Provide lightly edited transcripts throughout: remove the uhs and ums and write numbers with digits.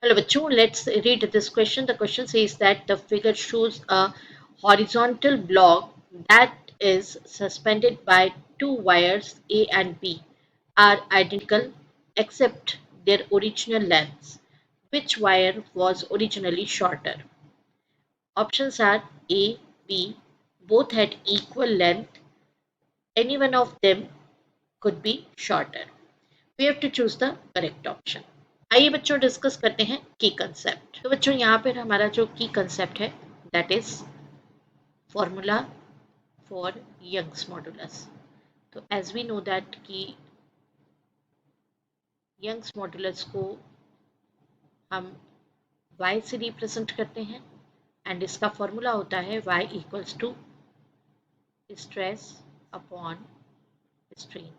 Hello, bachcho. Let's read this question. The question says that the figure shows a horizontal block that is suspended by two wires A and B are identical except their original lengths. Which wire was originally shorter? Options are A, B, both had equal length. Any one of them could be shorter. We have to choose the correct option. आइए बच्चों discuss करते हैं की concept. तो बच्चों यहाँ पर हमारा जो की कंसेप्ट है that is formula for Young's modulus. तो एज वी नो दैट कि यंग्स मॉडुलस को हम y से रिप्रेजेंट करते हैं एंड इसका फॉर्मूला होता है y equals to stress upon strain.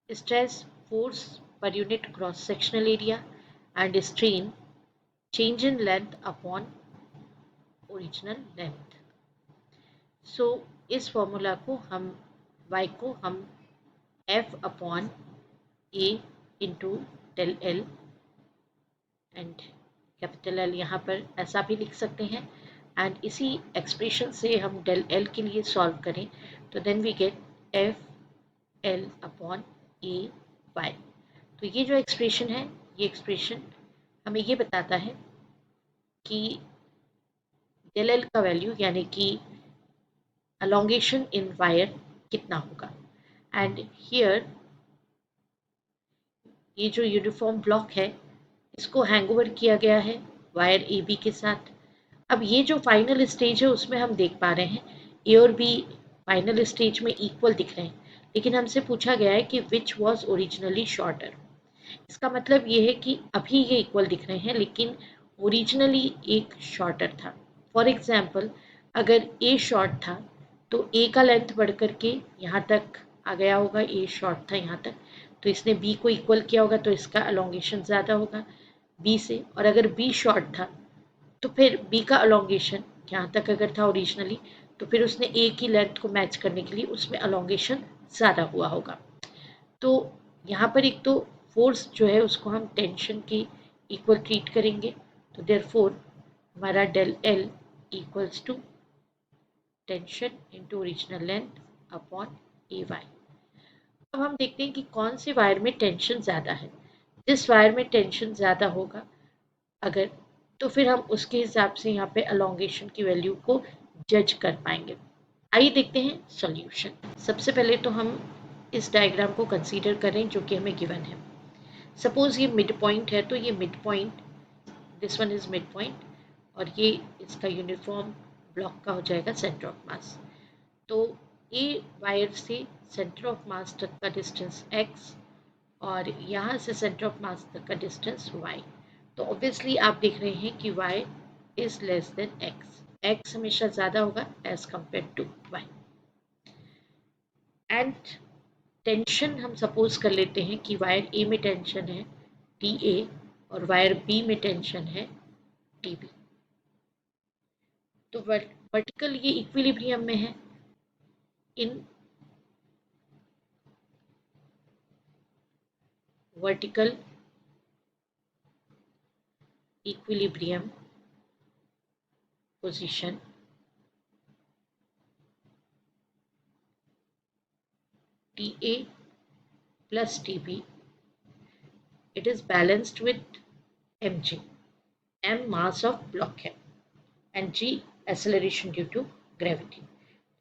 Stress force per unit cross sectional area and strain change in length upon original length. So इस फॉर्मूला को हम y को हम f upon a into del L and capital L यहाँ पर ऐसा भी लिख सकते हैं एंड इसी एक्सप्रेशन से हम डेल एल के लिए सॉल्व करें तो then we get F L upon A Y. तो ये जो एक्सप्रेशन है ये एक्सप्रेशन हमें ये बताता है कि डेल एल का वैल्यू यानी कि elongation in wire कितना होगा एंड हियर ये जो यूनिफॉर्म ब्लॉक है इसको हैंगओवर किया गया है वायर ए बी के साथ। अब ये जो फाइनल स्टेज है उसमें हम देख पा रहे हैं ए और बी फाइनल स्टेज में इक्वल दिख रहे हैं लेकिन हमसे पूछा गया है कि विच वॉज ओरिजिनली शॉर्टर। इसका मतलब ये है कि अभी ये इक्वल दिख रहे हैं लेकिन ओरिजिनली एक शॉर्टर था। फॉर एग्जाम्पल अगर ए शॉर्ट था तो ए का लेंथ बढ़ करके यहाँ तक आ गया होगा, ए शॉर्ट था यहाँ तक तो इसने बी को इक्वल किया होगा तो इसका अलोंगेशन ज़्यादा होगा बी से। और अगर बी शॉर्ट था तो फिर बी का अलोंगेशन यहाँ तक अगर था ओरिजिनली तो फिर उसने ए की लेंथ को मैच करने के लिए उसमें अलोंगेशन ज़्यादा हुआ होगा। तो यहाँ पर एक तो फोर्स जो है उसको हम टेंशन की इक्वल ट्रीट करेंगे तो देयरफॉर हमारा del L equals to tension into original length upon A Y. अब हम देखते हैं कि कौन से वायर में टेंशन ज़्यादा है। जिस वायर में टेंशन ज़्यादा होगा अगर तो फिर हम उसके हिसाब से यहाँ पे अलोंगेशन की वैल्यू को जज कर पाएंगे। आइए देखते हैं सॉल्यूशन। सबसे पहले तो हम इस डायग्राम को कंसीडर करें जो कि हमें गिवन है। सपोज ये मिड पॉइंट है तो ये mid point this one is mid point और ये इसका यूनिफॉर्म ब्लॉक का हो जाएगा सेंटर ऑफ मास। तो ए वायर से सेंटर ऑफ मास तक का डिस्टेंस x और यहाँ से सेंटर ऑफ मास तक का डिस्टेंस y। तो ऑब्वियसली आप देख रहे हैं कि y is less than x, x हमेशा ज़्यादा होगा as compare to y। And tension हम सपोज कर लेते हैं कि वायर ए में टेंशन है टी ए और वायर बी में टेंशन है टी बी। तो वर्टिकल ये इक्विलिब्रियम में है। In vertical equilibrium position TA plus TB, it is balanced with mg, m mass of block है and g acceleration due to gravity।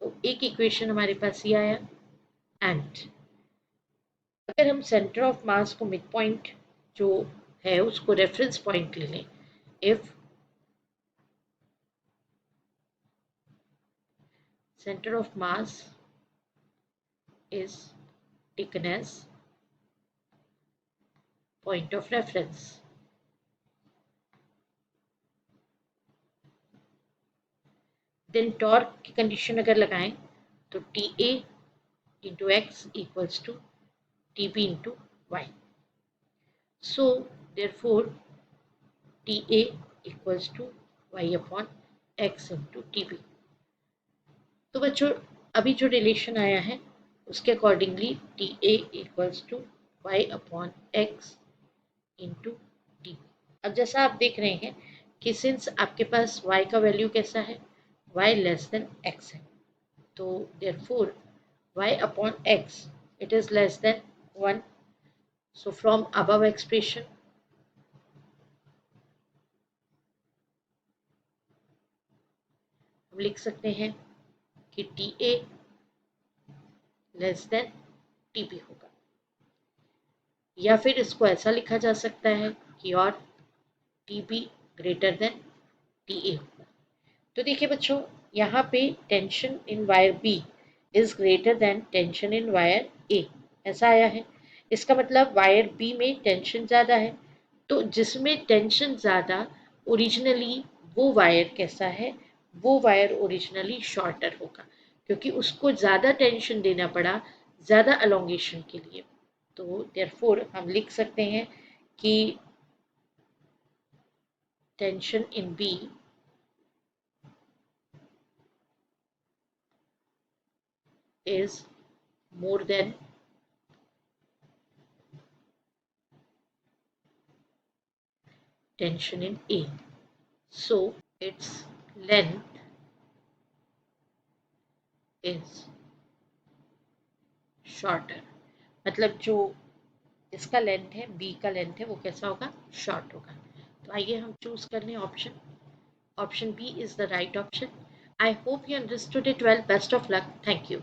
तो एक इक्वेशन हमारे पास ये आया। एंड अगर हम सेंटर ऑफ मास को मिड पॉइंट जो है उसको रेफरेंस पॉइंट ले लें, if center of mass is taken as point of reference, then torque की कंडीशन अगर लगाएं तो T A into X equals to T B into Y. So therefore T A equals to Y upon X into T B. तो बच्चों अभी जो relation आया है उसके accordingly T A equals to Y upon X into T B. अब जैसा आप देख रहे हैं कि सिंस आपके पास y का वैल्यू कैसा है, y लेस देन x है, तो therefore y upon x it is less than 1. So from above expression हम लिख सकते हैं कि T A less than T B होगा, या फिर इसको ऐसा लिखा जा सकता है कि और T B greater than T A होगा। तो देखिए बच्चों, यहाँ पे tension in wire B is greater than tension in wire A, ऐसा आया है। इसका मतलब वायर बी में टेंशन ज़्यादा है, तो जिसमें टेंशन ज़्यादा ओरिजिनली वो वायर कैसा है, वो वायर ओरिजिनली शॉर्टर होगा, क्योंकि उसको ज़्यादा टेंशन देना पड़ा ज़्यादा अलोंगेशन के लिए। तो देयरफॉर हम लिख सकते हैं कि tension in B is more than tension in A. So its length is shorter. मतलब जो इसका लेंथ है, बी का लेंथ है, वो कैसा होगा, शॉर्ट होगा। तो आइए हम चूज कर लें option, option B is the right option. I hope you understood it well. Best of luck. Thank you.